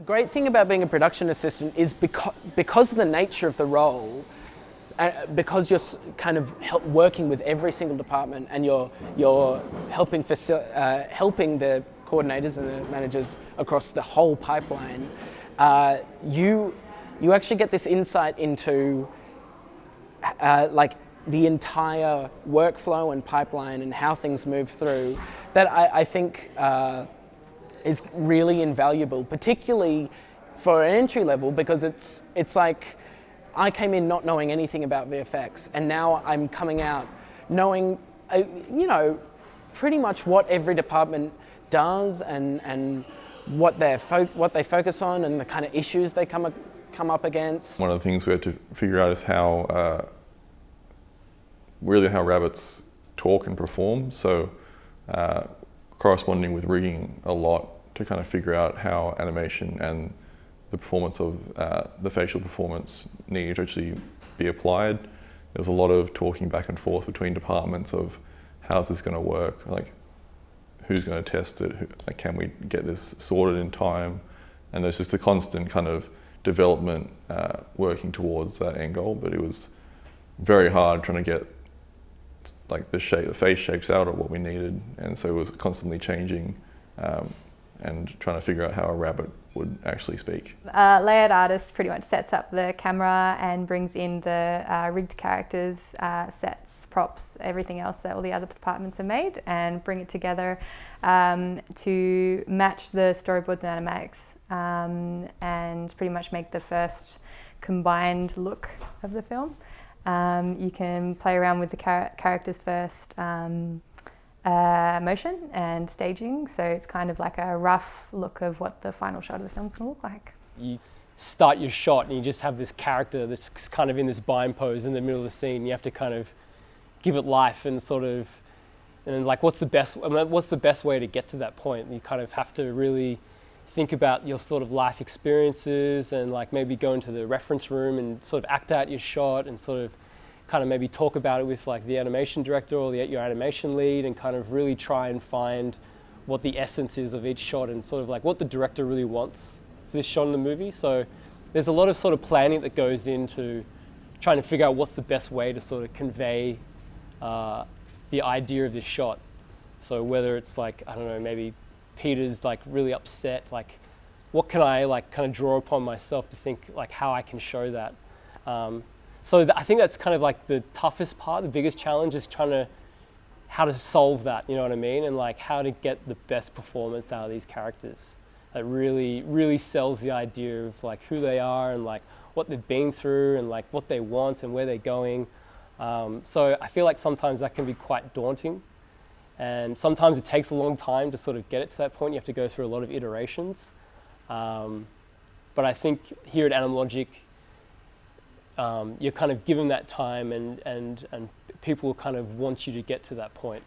great thing about being a production assistant is because of the nature of the role, because you're kind of working with every single department and you're helping the coordinators and the managers across the whole pipeline, you actually get this insight into like the entire workflow and pipeline and how things move through that I think is really invaluable, particularly for an entry level, because it's like I came in not knowing anything about VFX, and now I'm coming out knowing, pretty much what every department does and what they focus on and the kind of issues they come up against. One of the things we had to figure out is how rabbits talk and perform. So corresponding with rigging a lot to kind of figure out how animation and the performance of the facial performance needed to actually be applied. There was a lot of talking back and forth between departments of how's this going to work, like who's going to test it, can we get this sorted in time, and there's just a constant kind of development working towards that end goal. But it was very hard trying to get like the face shapes out of what we needed, and so it was constantly changing and trying to figure out how a rabbit would actually speak. Layout artist pretty much sets up the camera and brings in the rigged characters, sets, props, everything else that all the other departments have made, and bring it together to match the storyboards and animatics, and pretty much make the first combined look of the film. You can play around with the characters first, motion and staging, so it's kind of like a rough look of what the final shot of the film's going to look like. You start your shot and you just have this character that's kind of in this bind pose in the middle of the scene. You have to kind of give it life and like what's the best way to get to that point? You kind of have to really think about your sort of life experiences and like maybe go into the reference room and sort of act out your shot and sort of kind of maybe talk about it with like the animation director or your animation lead, and kind of really try and find what the essence is of each shot and sort of like what the director really wants for this shot in the movie. So there's a lot of sort of planning that goes into trying to figure out what's the best way to sort of convey the idea of this shot. So whether it's like, I don't know, maybe Peter's like really upset, like what can I like kind of draw upon myself to think like how I can show that. So I think that's kind of like the toughest part. The biggest challenge is how to solve that, you know what I mean? And like how to get the best performance out of these characters that really, really sells the idea of like who they are and like what they've been through and like what they want and where they're going. So I feel like sometimes that can be quite daunting, and sometimes it takes a long time to sort of get it to that point. You have to go through a lot of iterations. But I think here at Animalogic, you're kind of given that time and people kind of want you to get to that point.